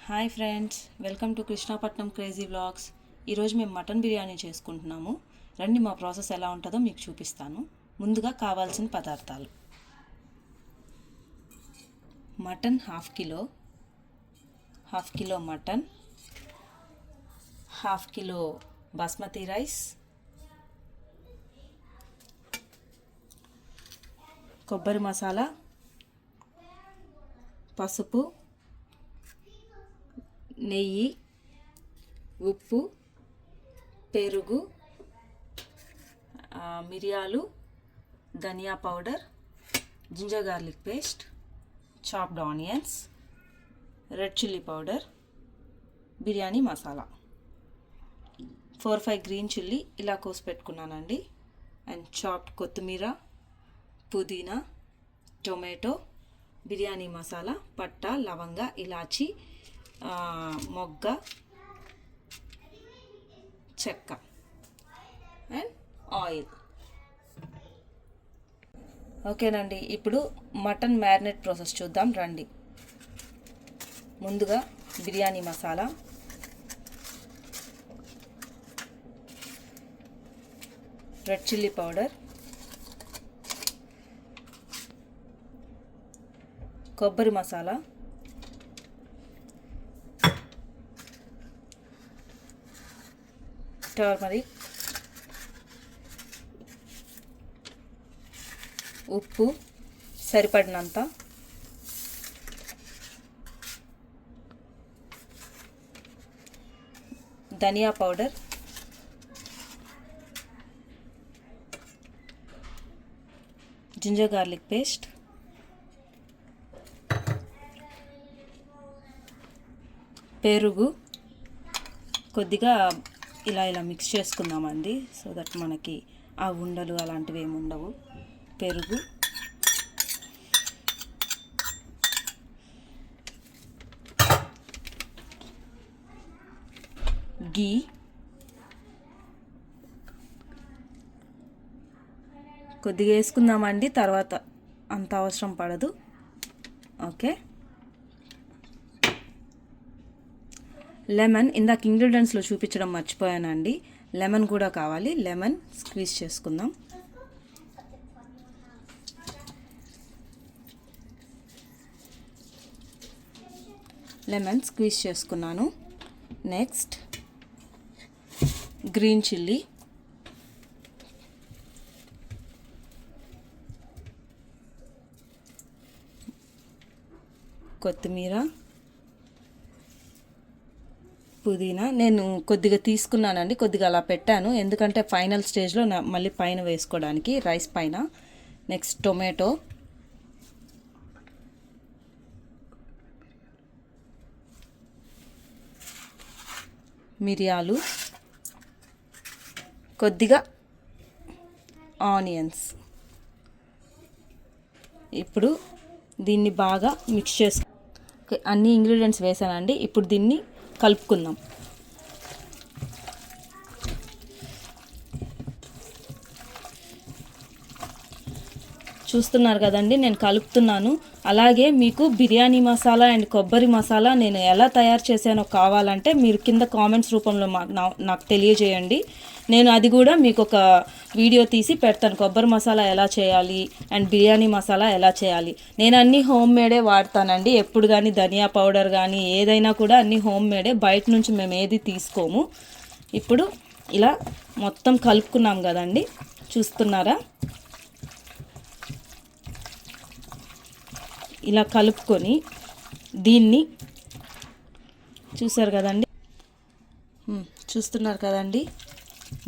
Hi friends, welcome to Krishnapatnam crazy vlogs. ఈరోజు మేము mutton biryani చేసుకుంటున్నాము. రండి, మా ప్రాసెస్ ఎలా ఉంటుందో మీకు చూపిస్తాను. ముందుగా కావాల్సిన పదార్థాలు: mutton half kilo mutton, half kilo basmati rice, కొబ్బరి మసాలా, పసుపు, నెయ్యి, ఉప్పు, పెరుగు, మిరియాలు, ధనియా powder, ginger garlic paste, chopped onions, red chilli powder, biryani masala, 4-5 green chilli ఇలా కోసి పెట్టుకున్నానండి. అండ్ చాప్డ్ కొత్తిమీర, పుదీనా, టొమాటో, బిర్యానీ మసాలా, పట్ట, లవంగ, ఇలాచి, మొగ్గ, చెక్క అండ్ ఆయిల్. ఓకేనండి, ఇప్పుడు మటన్ మ్యారినేట్ ప్రాసెస్ చూద్దాం రండి. ముందుగా biryani masala, red chilli powder, కొబ్బరి మసాలా, టర్మరిక్, ఉప్పు సరిపడినంత, ధనియా పౌడర్, జింజర్ గార్లిక్ పేస్ట్, పెరుగు కొద్దిగా ఇలా మిక్స్ చేసుకుందామండి, సో దట్ మనకి ఆ ఉండలు అలాంటివి ఏమి ఉండవు. పెరుగు, గీ, కొద్దిగా వేసుకుందామండి, తర్వాత అంత అవసరం పడదు. ఓకే, లెమన్ ఇందాక ఇంగ్రీడియంట్స్లో చూపించడం మర్చిపోయానండి, లెమన్ కూడా కావాలి. లెమన్ స్క్వీజ్ చేసుకుందాం. లెమన్ స్క్వీజ్ చేసుకున్నాను. నెక్స్ట్ గ్రీన్ చిల్లీ, కొత్తిమీర, పుదీనా నేను కొద్దిగా తీసుకున్నానండి, కొద్దిగా అలా పెట్టాను ఎందుకంటే ఫైనల్ స్టేజ్లో మళ్ళీ పైన వేసుకోవడానికి రైస్ పైన. నెక్స్ట్ టొమాటో, మిరియాలు, కొద్దిగా ఆనియన్స్. ఇప్పుడు దీన్ని బాగా మిక్స్ చేసుకో. అన్ని ఇంగ్రీడియంట్స్ వేసానండి. ఇప్పుడు దీన్ని కలుపుకుందాం. చూస్తున్నారు కదండి, నేను కలుపుతున్నాను. అలాగే మీకు బిర్యానీ మసాలా అండ్ కొబ్బరి మసాలా నేను ఎలా తయారు చేశానో కావాలంటే మీరు కింద కామెంట్స్ రూపంలో నాకు తెలియజేయండి. నేను అది కూడా మీకు ఒక వీడియో తీసి పెడతాను, కొబ్బరి మసాలా ఎలా చేయాలి అండ్ బిర్యానీ మసాలా ఎలా చేయాలి. నేను అన్నీ హోమ్ మేడే వాడతానండి, ఎప్పుడు కానీ ధనియా పౌడర్ కానీ ఏదైనా కూడా అన్నీ హోమ్ మేడే, బయట నుంచి మేము ఏది తీసుకోము. ఇప్పుడు ఇలా మొత్తం కలుపుకున్నాం కదండి, చూస్తున్నారా? ఇలా కలుపుకొని దీన్ని చూస్తున్నారు కదండి,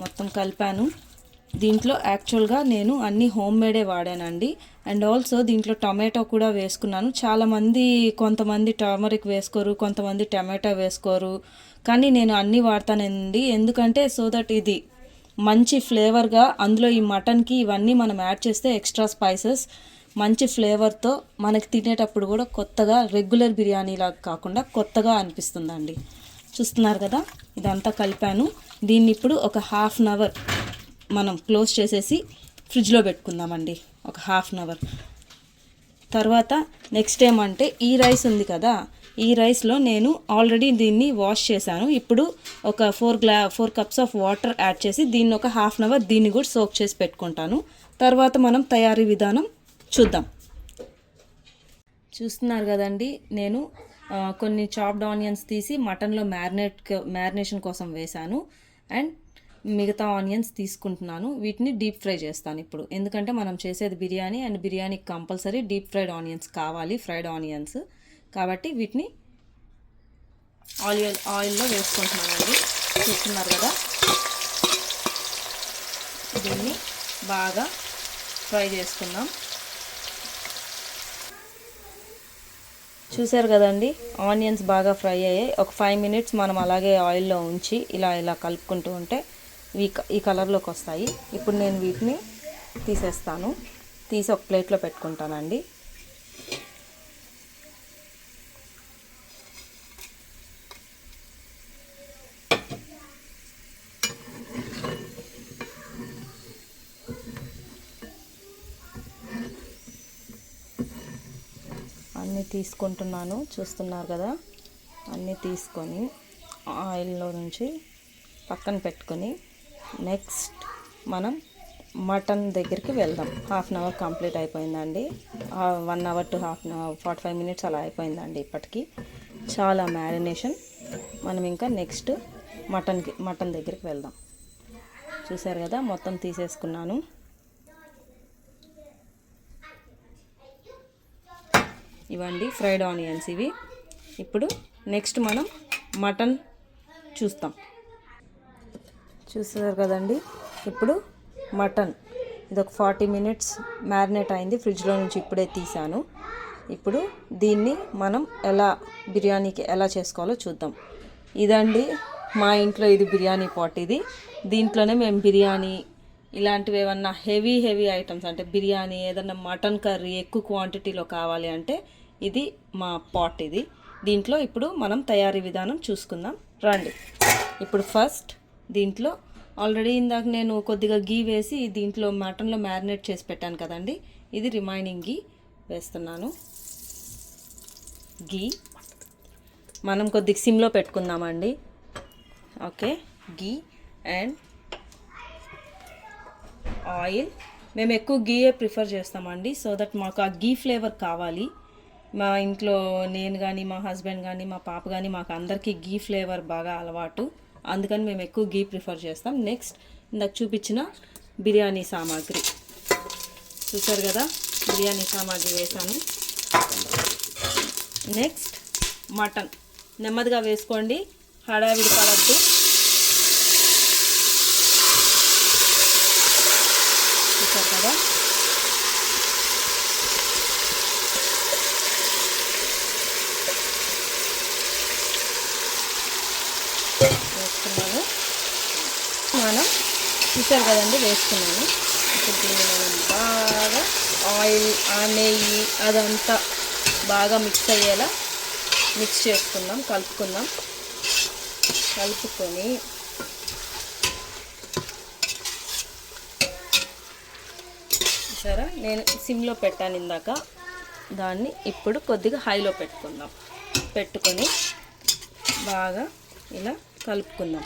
మొత్తం కలిపాను. దీంట్లో యాక్చువల్గా నేను అన్నీ హోమ్ మేడే వాడానండి. అండ్ ఆల్సో దీంట్లో టమాటో కూడా వేసుకున్నాను. కొంతమంది టర్మరిక్ వేసుకోరు, కొంతమంది టమాటో వేసుకోరు, కానీ నేను అన్నీ వాడతానండి. ఎందుకంటే సో దట్ ఇది మంచి ఫ్లేవర్గా, అందులో ఈ మటన్కి ఇవన్నీ మనం యాడ్ చేస్తే ఎక్స్ట్రా స్పైసెస్ మంచి ఫ్లేవర్తో మనకి తినేటప్పుడు కూడా కొత్తగా, రెగ్యులర్ బిర్యానీలాగా కాకుండా కొత్తగా అనిపిస్తుందండి. చూస్తున్నారు కదా, ఇదంతా కలిపాను. దీన్ని ఇప్పుడు ఒక 1/2 అవర్ మనం క్లోజ్ చేసేసి ఫ్రిడ్జ్లో పెట్టుకుందామండి, ఒక 1/2 అవర్. తర్వాత నెక్స్ట్ ఏమంటే ఈ రైస్ ఉంది కదా, ఈ రైస్లో నేను ఆల్రెడీ దీన్ని వాష్ చేశాను. ఇప్పుడు ఒక 4 కప్స్ ఆఫ్ వాటర్ యాడ్ చేసి దీన్ని ఒక హాఫ్ అన్ అవర్ దీన్ని కూడా సోక్ చేసి పెట్టుకుంటాను. తర్వాత మనం తయారీ విధానం చూద్దాం. చూస్తున్నారు కదండి, నేను కొన్ని చాప్డ్ ఆనియన్స్ తీసి మటన్లో మ్యారినేషన్ కోసం వేశాను. అండ్ మిగతా ఆనియన్స్ తీసుకుంటున్నాను. వీటిని డీప్ ఫ్రై చేస్తాను ఇప్పుడు, ఎందుకంటే మనం చేసేది బిర్యానీ అండ్ బిర్యానీకి కంపల్సరీ డీప్ ఫ్రైడ్ ఆనియన్స్ కావాలి, ఫ్రైడ్ ఆనియన్స్. కాబట్టి వీటిని ఆయిల్లో వేసుకుంటున్నానండి. చూస్తున్నారు కదా, దీన్ని బాగా ఫ్రై చేసుకుందాం. చూసారు కదండి, ఆనియన్స్ బాగా ఫ్రై అయ్యాయి. ఒక 5 మినిట్స్ మనం అలాగే ఆయిల్లో ఉంచి ఇలా కలుపుకుంటూ ఉంటే ఈ కలర్లోకి వస్తాయి. ఇప్పుడు నేను వీటిని తీసేస్తాను, తీసి ఒక ప్లేట్లో పెట్టుకుంటానండి. అన్నీ తీసుకుంటున్నాను, చూస్తున్నారు కదా. అన్నీ తీసుకొని ఆయిల్లో నుంచి పక్కన పెట్టుకొని నెక్స్ట్ మనం మటన్ దగ్గరికి వెళ్దాం. హాఫ్ అన్ అవర్ కంప్లీట్ అయిపోయిందండి. 1 అవర్ టు 45 మినిట్స్ అలా అయిపోయిందండి. ఇప్పటికీ చాలా మ్యారినేషన్. మనం ఇంకా నెక్స్ట్ మటన్ దగ్గరికి వెళ్దాం. చూసారు కదా, మొత్తం తీసేసుకున్నాను. ఇవ్వండి ఫ్రైడ్ ఆనియన్స్ ఇవి. ఇప్పుడు నెక్స్ట్ మనం మటన్ చూస్తాం. చూస్తారు కదండి, ఇప్పుడు మటన్ ఇది ఒక 40 మినిట్స్ మ్యారినేట్ అయింది, ఫ్రిడ్జ్లో నుంచి ఇప్పుడే తీసాను. ఇప్పుడు దీన్ని మనం బిర్యానీకి ఎలా చేసుకోవాలో చూద్దాం. ఇదండి మా ఇంట్లో, ఇది బిర్యానీ పాట్. దీంట్లోనే మేము బిర్యానీ ఇలాంటివి ఏమన్నా హెవీ ఐటమ్స్ అంటే బిర్యానీ, ఏదన్నా మటన్ కర్రీ ఎక్కువ క్వాంటిటీలో కావాలి అంటే ఇది మా పాట్. దీంట్లో ఇప్పుడు మనం తయారీ విధానం చూసుకుందాం రండి. ఇప్పుడు ఫస్ట్ దీంట్లో ఆల్రెడీ ఇందాక నేను కొద్దిగా గీ వేసి దీంట్లో మటన్లో మ్యారినేట్ చేసి పెట్టాను కదండి, ఇది రిమైనింగ్ గీ వేస్తున్నాను. గీ మనం కొద్దిగా సిమ్లో పెట్టుకుందామండి. Okay, ghee and oil. మేము ఎక్కువ గీయే ప్రిఫర్ చేస్తామండి, సో దట్ మాకు ఆ గీ ఫ్లేవర్ కావాలి. మా ఇంట్లో నేను కానీ, మా హస్బెండ్ కానీ, మా పాప కానీ, మాకు అందరికీ గీ ఫ్లేవర్ బాగా అలవాటు. అందుకని మేము ఎక్కువ గీ ప్రిఫర్ చేస్తాం. నెక్స్ట్ ఇందాక చూపించిన బిర్యానీ సామాగ్రి చూసారు కదా, బిర్యానీ సామాగ్రి వేసాను. నెక్స్ట్ మటన్ నెమ్మదిగా వేసుకోండి, హడావిడి పడద్దు. చూసారు కదా, వేసుకున్నాను. మనం చూసారు కదండి, వేసుకున్నాను. ఇప్పుడు దీన్ని మనం బాగా ఆయిల్, ఆ నెయ్యి అదంతా బాగా మిక్స్ అయ్యేలా మిక్స్ చేసుకుందాం, కలుపుకుందాం. కలుపుకొని చూసారా, నేను సిమ్లో పెట్టాను ఇందాక, దాన్ని ఇప్పుడు కొద్దిగా హైలో పెట్టుకొని బాగా ఇలా కలుపుకుందాం.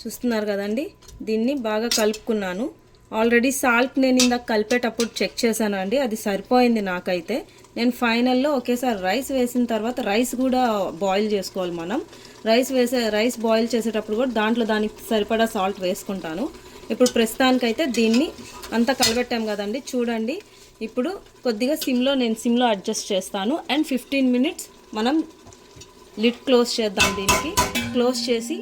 చూస్తున్నారు కదండి, దీన్ని బాగా కలుపుకున్నాను. ఆల్రెడీ సాల్ట్ నేను ఇందాక కలిపేటప్పుడు చెక్ చేశాను అండి, అది సరిపోయింది నాకైతే. నేను ఫైనల్లో ఒకేసారి రైస్ వేసిన తర్వాత రైస్ కూడా బాయిల్ చేసుకోవాలి మనం. రైస్ బాయిల్ చేసేటప్పుడు కూడా దానికి సరిపడా సాల్ట్ వేసుకుంటాను. ఇప్పుడు ప్రస్తుతానికైతే దీన్ని అంతా కలబెట్టాం కదండి, చూడండి. ఇప్పుడు కొద్దిగా నేను సిమ్లో అడ్జస్ట్ చేస్తాను. అండ్ 15 మినిట్స్ మనం లిడ్ క్లోజ్ చేద్దాం. దీనికి క్లోజ్ చేసి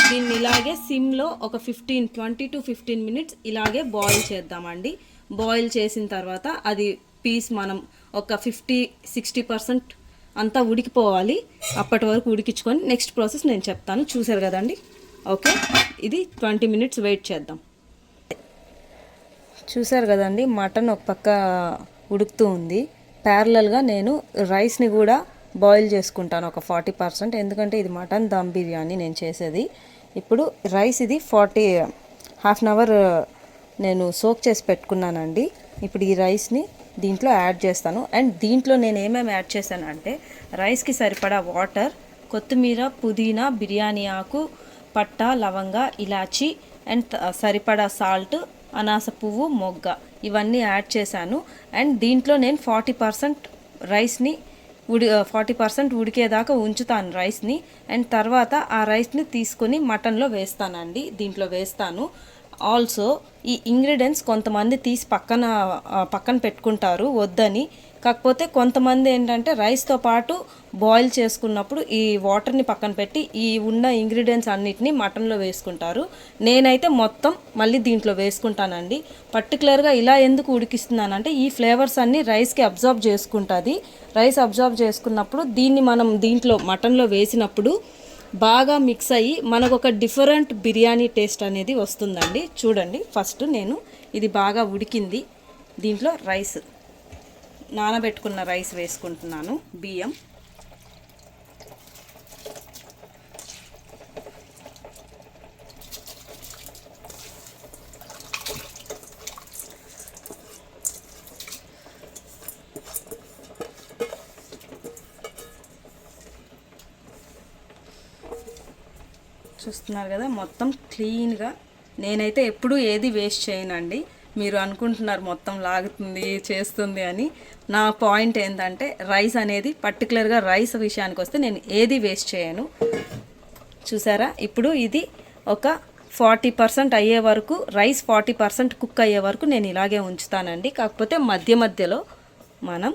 దీన్ని ఇలాగే సిమ్లో ఒక 20 to 15 మినిట్స్ ఇలాగే బాయిల్ చేద్దామండి. బాయిల్ చేసిన తర్వాత అది పీస్ మనం ఒక 50-60% అంతా ఉడికిపోవాలి. అప్పటి వరకు ఉడికించుకొని నెక్స్ట్ ప్రాసెస్ నేను చెప్తాను. చూసారు కదండి, ఓకే. ఇది 20 మినిట్స్ వెయిట్ చేద్దాం. చూసారు కదండి, మటన్ ఒక పక్క ఉడుకుతూ ఉంది. ప్యారలల్గా నేను రైస్ని కూడా బాయిల్ చేసుకుంటాను ఒక 40%, ఎందుకంటే ఇది మటన్ దమ్ బిర్యానీ నేను చేసేది. ఇప్పుడు రైస్ ఇది హాఫ్ అన్ అవర్ నేను సోక్ చేసి పెట్టుకున్నానండి. ఇప్పుడు ఈ రైస్ని దీంట్లో యాడ్ చేస్తాను. అండ్ దీంట్లో నేను ఏమేమి యాడ్ చేశాను అంటే రైస్కి సరిపడా వాటర్, కొత్తిమీర, పుదీనా, బిర్యానీ ఆకు, పట్ట, లవంగ, ఇలాచి అండ్ సరిపడా సాల్ట్, అనాస పువ్వు, మొగ్గ ఇవన్నీ యాడ్ చేశాను. అండ్ దీంట్లో నేను 40% రైస్ని 40% ఉడికేదాకా ఉంచుతాను రైస్ని. అండ్ తర్వాత ఆ రైస్ని తీసుకొని మటన్లో వేస్తానండి, దీంట్లో వేస్తాను. ఆల్సో ఈ ఇంగ్రీడియంట్స్ కొంతమంది తీసి పక్కన పెట్టుకుంటారు వద్దని. కాకపోతే కొంతమంది ఏంటంటే రైస్తో పాటు బాయిల్ చేసుకున్నప్పుడు ఈ వాటర్ని పక్కన పెట్టి ఈ ఉన్న ఇంగ్రీడియంట్స్ అన్నిటినీ మటన్లో వేసుకుంటారు. నేనైతే మొత్తం మళ్ళీ దీంట్లో వేసుకుంటానండి. పర్టికులర్గా ఇలా ఎందుకు ఉడికిస్తున్నానంటే ఈ ఫ్లేవర్స్ అన్నీ రైస్కి అబ్జార్బ్ చేసుకుంటుంది. రైస్ అబ్జార్బ్ చేసుకున్నప్పుడు దీన్ని మనం దీంట్లో మటన్లో వేసినప్పుడు బాగా మిక్స్ అయ్యి మనకు ఒక డిఫరెంట్ బిర్యానీ టేస్ట్ అనేది వస్తుందండి. చూడండి, ఫస్ట్ నేను ఇది బాగా ఉడికింది, దీంట్లో రైస్ నానబెట్టుకున్న రైస్ వేసుకుంటున్నాను. బియ్యం చూస్తున్నారు కదా, మొత్తం క్లీన్గా. నేనైతే ఎప్పుడూ ఏది వేస్ట్ చేయనండి. మీరు అనుకుంటున్నారు మొత్తం లాగుతుంది చేస్తుంది అని. నా పాయింట్ ఏంటంటే రైస్ అనేది పర్టికులర్గా రైస్ విషయానికి వస్తే నేను ఏది వేస్ట్ చేయను. చూసారా, ఇప్పుడు ఇది ఒక 40% అయ్యే వరకు, రైస్ 40% కుక్ అయ్యే వరకు నేను ఇలాగే ఉంచుతానండి. కాకపోతే మధ్య మధ్యలో మనం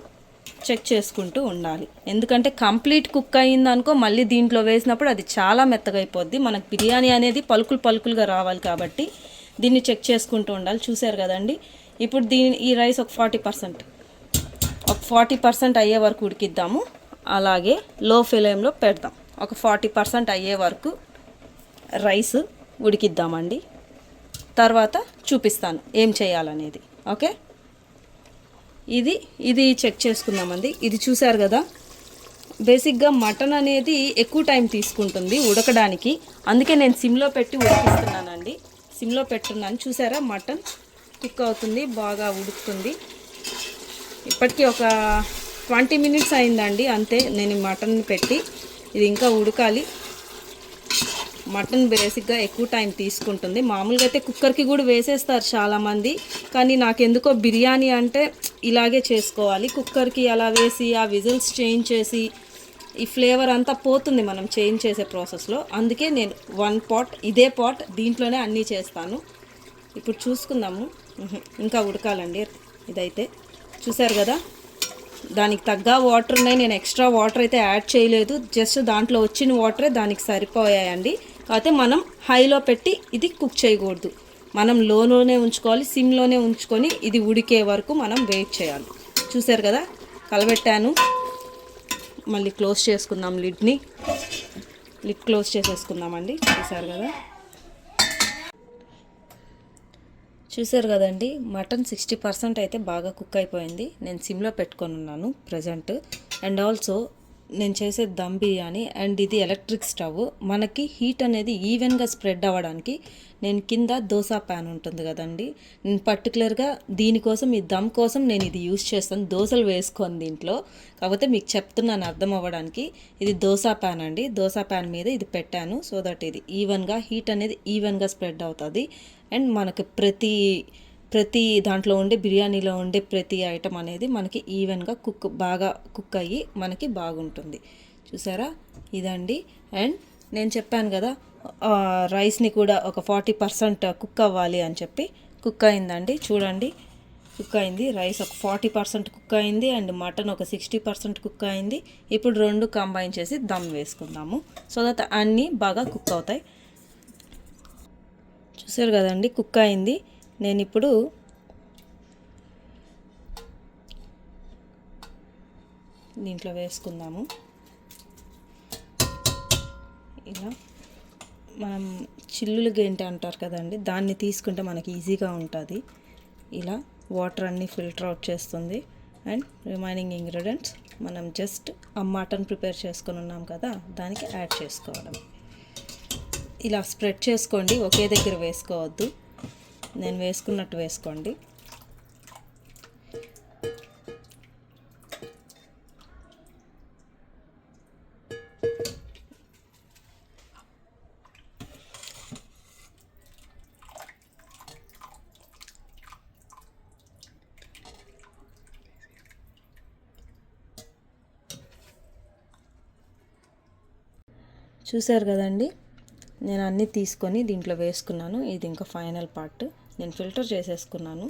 చెక్ చేసుకుంటూ ఉండాలి. ఎందుకంటే కంప్లీట్ కుక్ అయ్యిందనుకో మళ్ళీ దీంట్లో వేసినప్పుడు అది చాలా మెత్తగా అయిపోద్ది. మనకు బిర్యానీ అనేది పలుకులుగా రావాలి కాబట్టి దీన్ని చెక్ చేసుకుంటూ ఉండాలి. చూసారు కదండి, ఇప్పుడు ఈ రైస్ ఒక 40% అయ్యే వరకు ఉడికిద్దాము. అలాగే లో ఫ్లేమ్లో పెడదాం. ఒక 40% అయ్యే వరకు రైస్ ఉడికిద్దామండి. తర్వాత చూపిస్తాను ఏం చేయాలనేది. ఓకే, ఇది చెక్ చేసుకుందామండి. ఇది చూసారు కదా, బేసిక్గా మటన్ అనేది ఎక్కువ టైం తీసుకుంటుంది ఉడకడానికి. అందుకే నేను సిమ్లో పెట్టి ఉడికిస్తున్నానండి. సిమ్లో పెట్టున్నాను. చూసారా, మటన్ కుక్ అవుతుంది, బాగా ఉడుకుతుంది. ఇప్పటికీ ఒక 20 minutes అయిందండి అంతే నేను మటన్ని పెట్టి. ఇది ఇంకా ఉడకాలి. మటన్ బేసిక్గా ఎక్కువ టైం తీసుకుంటుంది. మామూలుగా అయితే కుక్కర్కి కూడా వేసేస్తారు చాలామంది, కానీ నాకెందుకో బిర్యానీ అంటే ఇలాగే చేసుకోవాలి. కుక్కర్కి అలా వేసి ఆ విజిల్స్ చేంజ్ చేసి ఈ ఫ్లేవర్ అంతా పోతుంది మనం చేంజ్ చేసే ప్రాసెస్లో. అందుకే నేను ఇదే పాట్ దీంట్లోనే అన్నీ చేస్తాను. ఇప్పుడు చూసుకుందాము. ఇంకా ఉడకాలండి ఇదైతే. చూసారు కదా, దానికి తగ్గ వాటర్ ఉన్నాయి. నేను ఎక్స్ట్రా వాటర్ అయితే యాడ్ చేయలేదు. జస్ట్ దాంట్లో వచ్చిన వాటరే దానికి సరిపోయాయండి. కాకపోతే మనం హైలో పెట్టి ఇది కుక్ చేయకూడదు. మనం లోనే ఉంచుకోవాలి, సిమ్లోనే ఉంచుకొని ఇది ఉడికే వరకు మనం వెయిట్ చేయాలి. చూసారు కదా, కలబెట్టాను. మళ్ళీ క్లోజ్ చేసుకుందాం లిడ్ క్లోజ్ చేసేసుకుందామండి. చూసారు కదండి, మటన్ 60% అయితే బాగా కుక్ అయిపోయింది. నేను సిమ్లో పెట్టుకొని ఉన్నాను ప్రజెంట్. అండ్ ఆల్సో నేను చేసే దమ్ బిర్యానీ, అండ్ ఇది ఎలక్ట్రిక్ స్టవ్. మనకి హీట్ అనేది ఈవెన్గా స్ప్రెడ్ అవ్వడానికి నేను కింద దోశ ప్యాన్ ఉంటుంది కదండి, నేను పర్టికులర్గా దీనికోసం, ఈ దమ్ కోసం నేను ఇది యూస్ చేస్తాను. దోశలు వేసుకొని దీంట్లో. కాకపోతే మీకు చెప్తున్నాను అర్థం అవ్వడానికి. ఇది దోశ ప్యాన్ అండి. దోశ ప్యాన్ మీద ఇది పెట్టాను సో దట్ ఇది ఈవెన్గా హీట్ అనేది ఈవెన్గా స్ప్రెడ్ అవుతుంది. అండ్ మనకి ప్రతి దాంట్లో ఉండే బిర్యానీలో ఉండే ప్రతి ఐటమ్ అనేది మనకి ఈవెన్గా బాగా కుక్ అయ్యి మనకి బాగుంటుంది. చూసారా, ఇదండి. అండ్ నేను చెప్పాను కదా రైస్ని కూడా ఒక 40% కుక్ అవ్వాలి అని చెప్పి. కుక్ అయిందండి, చూడండి, కుక్ అయింది. రైస్ ఒక 40% కుక్ అయింది అండ్ మటన్ ఒక 60% కుక్ అయింది. ఇప్పుడు రెండు కంబైన్ చేసి దమ్ వేసుకుందాము సో దట్ అన్నీ బాగా కుక్ అవుతాయి. చూసారు కదండి, కుక్ అయింది. నేను ఇప్పుడు దీంట్లో వేసుకుందాము. ఇలా మనం చిల్లులు గేంటి అంటారు కదండి, దాన్ని తీసుకుంటే మనకి ఈజీగా ఉంటుంది. ఇలా వాటర్ అన్నీ ఫిల్టర్ అవుట్ చేస్తుంది. అండ్ రిమైనింగ్ ఇంగ్రీడియంట్స్ మనం జస్ట్ ఆ మటన్ ప్రిపేర్ చేసుకొని ఉన్నాం కదా దానికి యాడ్ చేసుకోవడం. ఇలా స్ప్రెడ్ చేసుకోండి, ఒకే దగ్గర వేసుకోవద్దు. నేను వేసుకున్నట్టు వేసుకోండి. చూసారు కదండి, నేను అన్నీ తీసుకొని దీంట్లో వేసుకున్నాను. ఇది ఇంకా ఫైనల్ పార్ట్. నేను ఫిల్టర్ చేసేసుకున్నాను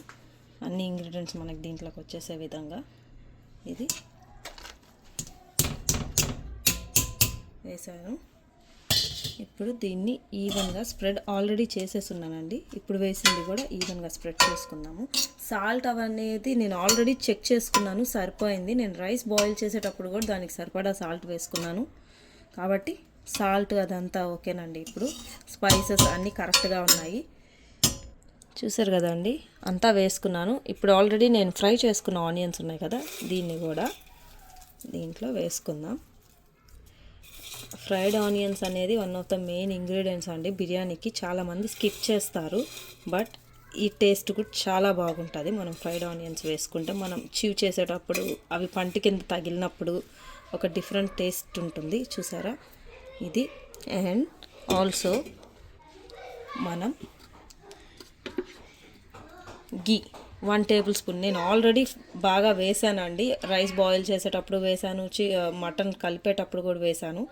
అన్ని ఇంగ్రీడియంట్స్ మనకి దీంట్లోకి వచ్చేసే విధంగా. ఇది వేసాను. ఇప్పుడు దీన్ని ఈవెన్గా స్ప్రెడ్ ఆల్రెడీ చేసేస్తున్నానండి. ఇప్పుడు వేసింది కూడా ఈవెన్గా స్ప్రెడ్ చేసుకుందాము. సాల్ట్ అవనేది నేను ఆల్రెడీ చెక్ చేసుకున్నాను, సరిపోయింది. నేను రైస్ బాయిల్ చేసేటప్పుడు కూడా దానికి సరిపడా సాల్ట్ వేసుకున్నాను కాబట్టి సాల్ట్ అదంతా ఓకేనండి. ఇప్పుడు స్పైసెస్ అన్నీ కరెక్ట్గా ఉన్నాయి. చూసారు కదండి, అంతా వేసుకున్నాను. ఇప్పుడు ఆల్రెడీ నేను ఫ్రై చేసుకున్న ఆనియన్స్ ఉన్నాయి కదా, దీన్ని కూడా దీంట్లో వేసుకుందాం. ఫ్రైడ్ ఆనియన్స్ అనేది one of the main ingredients అండి బిర్యానీకి. చాలామంది స్కిప్ చేస్తారు, బట్ ఈ టేస్ట్ కూడా చాలా బాగుంటుంది. మనం ఫ్రైడ్ ఆనియన్స్ వేసుకుంటే మనం చీవ్ చేసేటప్పుడు అవి పంటి కింద తగిలినప్పుడు ఒక డిఫరెంట్ టేస్ట్ ఉంటుంది. చూసారా ఇది. అండ్ ఆల్సో మనం గీ 1 టేబుల్ స్పూన్ నేను ఆల్రెడీ బాగా వేసానండి. రైస్ బాయిల్ చేసేటప్పుడు వేసాను, మటన్ కలిపేటప్పుడు కూడా వేసాను.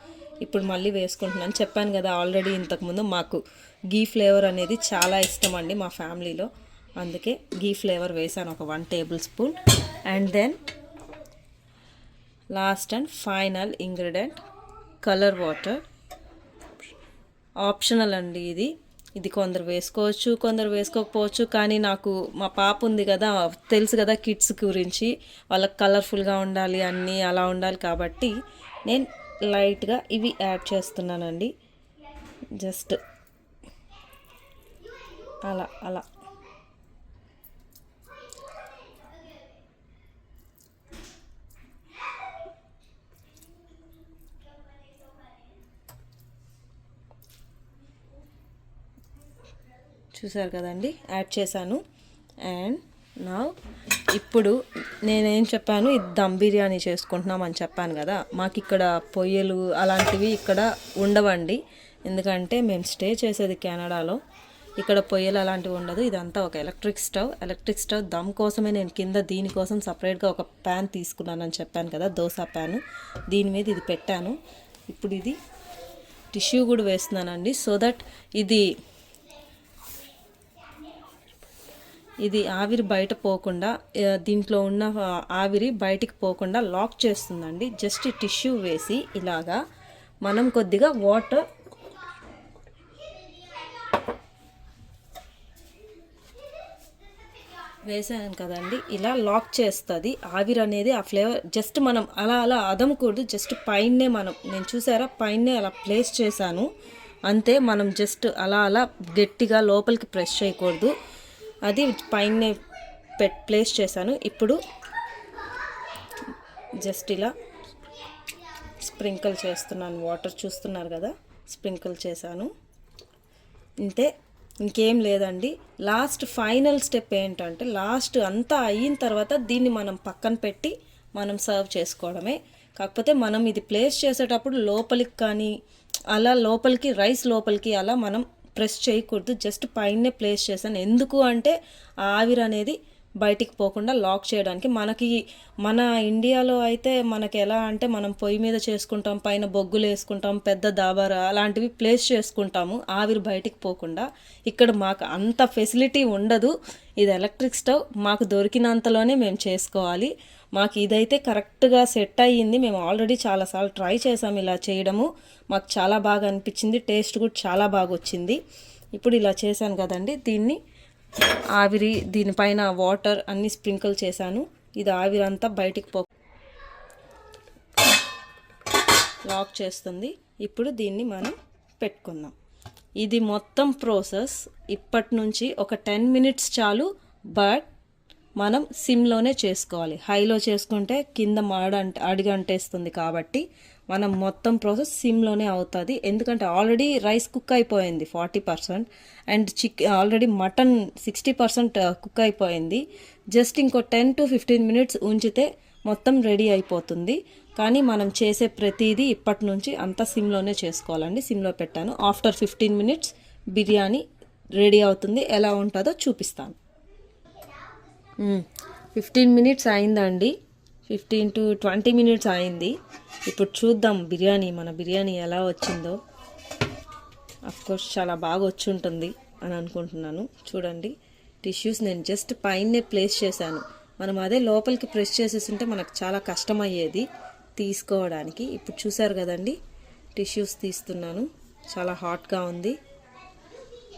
ఇప్పుడు మళ్ళీ వేసుకుంటున్నాను. చెప్పాను కదా ఆల్రెడీ ఇంతకుముందు మాకు గీ ఫ్లేవర్ అనేది చాలా ఇష్టం అండి మా ఫ్యామిలీలో. అందుకే గీ ఫ్లేవర్ వేసాను ఒక 1 tablespoon. And then last and final ingredient colour water. Optional అండి ఇది కొందరు వేసుకోవచ్చు, కొందరు వేసుకోకపోవచ్చు. కానీ నాకు మా పాప ఉంది కదా, తెలుసు కదా కిడ్స్ గురించి, వాళ్ళకి కలర్ఫుల్గా ఉండాలి, అన్నీ అలా ఉండాలి కాబట్టి నేను లైట్గా ఇవి యాడ్ చేస్తున్నానండి. జస్ట్ అలా అలా. చూసారు కదండి, యాడ్ చేశాను. అండ్ నా ఇప్పుడు నేనేం చెప్పాను, ఇది దమ్ బిర్యానీ చేసుకుంటున్నామని చెప్పాను కదా. మాకు ఇక్కడ పొయ్యలు అలాంటివి ఇక్కడ ఉండవండి, ఎందుకంటే మేము స్టే చేసేది కెనడాలో. ఇక్కడ పొయ్యలు అలాంటివి ఉండదు. ఇదంతా ఒక ఎలక్ట్రిక్ స్టవ్. దమ్ కోసమే నేను కింద దీనికోసం సపరేట్గా ఒక ప్యాన్ తీసుకున్నానని చెప్పాను కదా, దోశ ప్యాను. దీని మీద ఇది పెట్టాను. ఇప్పుడు ఇది టిష్యూ కూడా వేస్తున్నానండి, సో దట్ ఇది ఆవిరి బయట పోకుండా, దీంట్లో ఉన్న ఆవిరి బయటికి పోకుండా లాక్ చేస్తుందండి. జస్ట్ టిష్యూ వేసి ఇలాగా మనం కొద్దిగా వాటర్ వేసాను కదండి, ఇలా లాక్ చేస్తుంది. ఆవిరి అనేది ఆ ఫ్లేవర్ జస్ట్ మనం అలా అలా అదమకూడదు, జస్ట్ పైనే నేను చూసారా పైనే అలా ప్లేస్ చేశాను అంతే. మనం జస్ట్ అలా అలా గట్టిగా లోపలికి ప్రెస్ చేయకూడదు, అది పైనే ప్లేస్ చేశాను. ఇప్పుడు జస్ట్ ఇలా స్ప్రింకిల్ చేస్తున్నాను వాటర్, చూస్తున్నారు కదా, స్ప్రింకిల్ చేశాను అంతే, ఇంకేం లేదండి. లాస్ట్ ఫైనల్ స్టెప్ ఏంటంటే, లాస్ట్ అంతా అయిన తర్వాత దీన్ని మనం పక్కన పెట్టి మనం సర్వ్ చేసుకోవడమే. కాకపోతే మనం ఇది ప్లేస్ చేసేటప్పుడు లోపలికి కానీ అలా లోపలికి రైస్ లోపలికి అలా మనం ప్రెస్ చేయకూడదు, జస్ట్ పైనే ప్లేస్ చేశాను. ఎందుకు అంటే ఆవిరి అనేది బయటికి పోకుండా లాక్ చేయడానికి. మన ఇండియాలో అయితే మనకి ఎలా అంటే మనం పొయ్యి మీద చేసుకుంటాం, పైన బొగ్గులు వేసుకుంటాం, పెద్ద దాబర అలాంటివి ప్లేస్ చేసుకుంటాము ఆవిరి బయటికి పోకుండా. ఇక్కడ మాకు అంత ఫెసిలిటీ ఉండదు. ఇది ఎలక్ట్రిక్ స్టవ్, మాకు దొరికినంతలోనే మేము చేసుకోవాలి. మాకు ఇదైతే కరెక్ట్గా సెట్ అయ్యింది. మేము ఆల్రెడీ చాలాసార్లు ట్రై చేసాము ఇలా చేయడము, మాకు చాలా బాగా అనిపించింది, టేస్ట్ కూడా చాలా బాగా వచ్చింది. ఇప్పుడు ఇలా చేశాను కదండి, దీన్ని ఆవిరి దీనిపైన వాటర్ అన్నీ స్ప్రింకిల్ చేశాను. ఇది ఆవిరి అంతా బయటికి లాక్ చేస్తుంది. ఇప్పుడు దీన్ని మనం పెట్టుకుందాం. ఇది మొత్తం ప్రాసెస్ ఇప్పటి నుంచి ఒక 10 మినిట్స్ చాలు, బట్ మనం సిమ్లోనే చేసుకోవాలి. హైలో చేసుకుంటే కింద అడిగంటేస్తుంది కాబట్టి మనం మొత్తం ప్రాసెస్ సిమ్లోనే అవుతుంది. ఎందుకంటే ఆల్రెడీ రైస్ కుక్ అయిపోయింది 40% అండ్ ఆల్రెడీ మటన్ 60% కుక్ అయిపోయింది. జస్ట్ ఇంకో 10 to 15 minutes ఉంచితే మొత్తం రెడీ అయిపోతుంది. కానీ మనం చేసే ప్రతిదీ ఇప్పటి నుంచి అంతా సిమ్లోనే చేసుకోవాలండి. సిమ్లో పెట్టాను. ఆఫ్టర్ 15 minutes బిర్యానీ రెడీ అవుతుంది. ఎలా ఉంటుందో చూపిస్తాను. 15 minutes అయిందండి. 15 to 20 minutes అయింది. ఇప్పుడు చూద్దాం మన బిర్యానీ ఎలా వచ్చిందో. అఫ్కోర్స్ చాలా బాగా వచ్చి ఉంటుంది అని అనుకుంటున్నాను. చూడండి, టిష్యూస్ నేను జస్ట్ పైనే ప్లేస్ చేశాను. మనం అదే లోపలికి ప్రెస్ చేసేస్తుంటే మనకు చాలా కష్టమయ్యేది తీసుకోవడానికి. ఇప్పుడు చూసారు కదండి, టిష్యూస్ తీస్తున్నాను. చాలా హాట్గా ఉంది.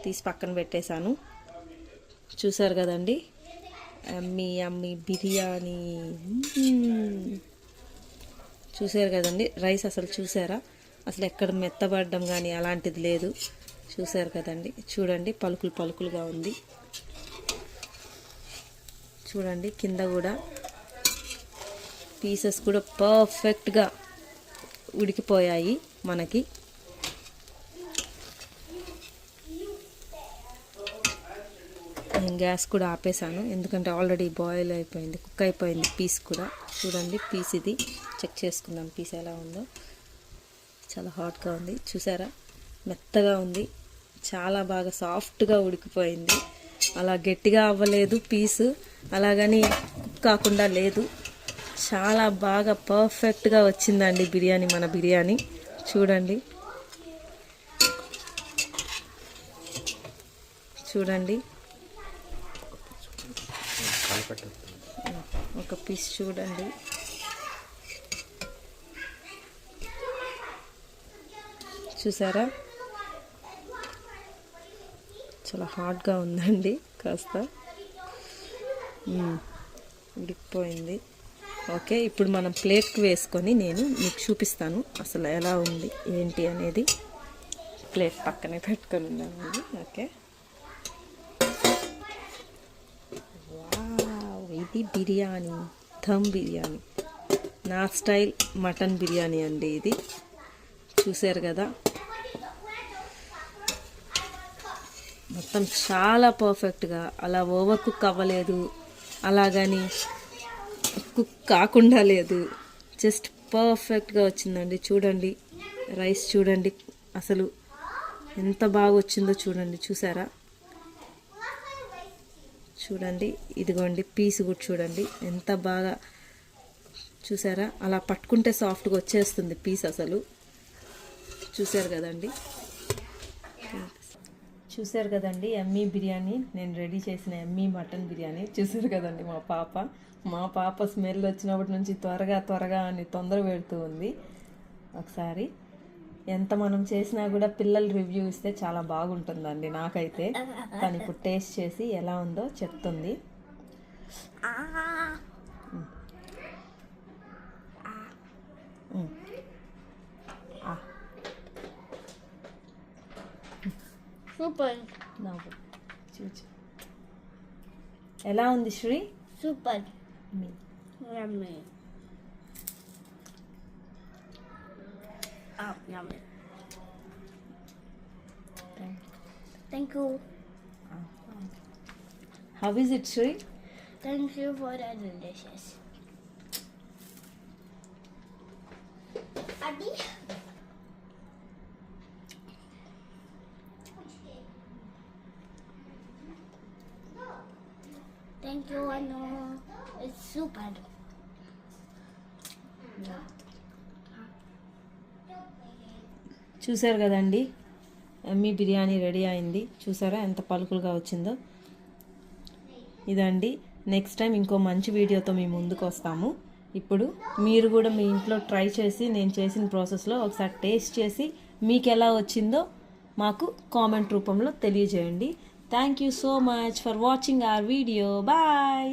తీసి పక్కన పెట్టేశాను. చూసారు కదండి, యమ్మీ బిర్యానీ. చూసారు కదండి, రైస్ అసలు చూసారా? అసలు ఎక్కడ మెత్తబడడం కానీ అలాంటిది లేదు. చూసారు కదండి, చూడండి పలుకులుగా ఉంది. చూడండి కింద కూడా పీసెస్ కూడా పర్ఫెక్ట్గా ఉడికిపోయాయి మనకి. నేను గ్యాస్ కూడా ఆపేసాను, ఎందుకంటే ఆల్రెడీ బాయిల్ అయిపోయింది, కుక్ అయిపోయింది పీస్ కూడా. చూడండి పీస్ ఇది చెక్ చేసుకుందాం, పీస్ ఎలా ఉందో. చాలా హాట్గా ఉంది. చూసారా, మెత్తగా ఉంది, చాలా బాగా సాఫ్ట్గా ఉడికిపోయింది. అలా గట్టిగా అవ్వలేదు పీసు, అలాగని కుక్ కాకుండా లేదు. చాలా బాగా పర్ఫెక్ట్గా వచ్చిందండి మన బిర్యానీ. చూడండి ఒక పీస్ చూడండి. చూసారా, చాలా హాట్గా ఉందండి, కాస్త ఉడికిపోయింది. ఓకే, ఇప్పుడు మనం ప్లేట్కి వేసుకొని నేను మీకు చూపిస్తాను అసలు ఎలా ఉంది ఏంటి అనేది. ప్లేట్ పక్కనే పెట్టుకొని ఉన్నానండి. ఓకే, ఇది బిర్యానీ, ధమ్ బిర్యానీ, నా స్టైల్ మటన్ బిర్యానీ అండి ఇది. చూసారు కదా, మొత్తం చాలా పర్ఫెక్ట్గా, అలా ఓవర్ కుక్ అవ్వలేదు, అలాగని కుక్ కాకుండా లేదు, జస్ట్ పర్ఫెక్ట్గా వచ్చిందండి. చూడండి రైస్, చూడండి అసలు ఎంత బాగా వచ్చిందో చూడండి. చూసారా, చూడండి ఇదిగోండి పీస్ కూడా చూడండి ఎంత బాగా. చూసారా, అలా పట్టుకుంటే సాఫ్ట్గా వచ్చేస్తుంది పీస్ అసలు. చూసారు కదండి యమ్మీ బిర్యానీ, నేను రెడీ చేసిన యమ్మీ మటన్ బిర్యానీ. చూసారు కదండి, మా పాప స్మెల్ వచ్చినప్పటి నుంచి త్వరగా అని తొందర పెడుతూ ఉంది. ఒకసారి ఎంత మనం చేసినా కూడా పిల్లలు రివ్యూ ఇస్తే చాలా బాగుంటుందండి నాకైతే. తను ఇప్పుడు టేస్ట్ చేసి ఎలా ఉందో చెప్తుంది. సూపర్. చూచు ఎలా ఉంది Sri? Super. Yummy. Oh, yummy. Thank you. How is it, Shri? Thank you for the delicious. Adi? Thank you, Anu. It's super. చూసారు కదండి, యమ్మీ బిర్యానీ రెడీ అయింది. చూసారా ఎంత పలుకులుగా వచ్చిందో. ఇదండి, నెక్స్ట్ టైం ఇంకో మంచి వీడియోతో మీ ముందుకు వస్తాము. ఇప్పుడు మీరు కూడా మీ ఇంట్లో ట్రై చేసి నేను చేసిన ప్రాసెస్లో ఒకసారి టేస్ట్ చేసి మీకు ఎలా వచ్చిందో మాకు కామెంట్ రూపంలో తెలియజేయండి. Thank you so much for watching our video. Bye.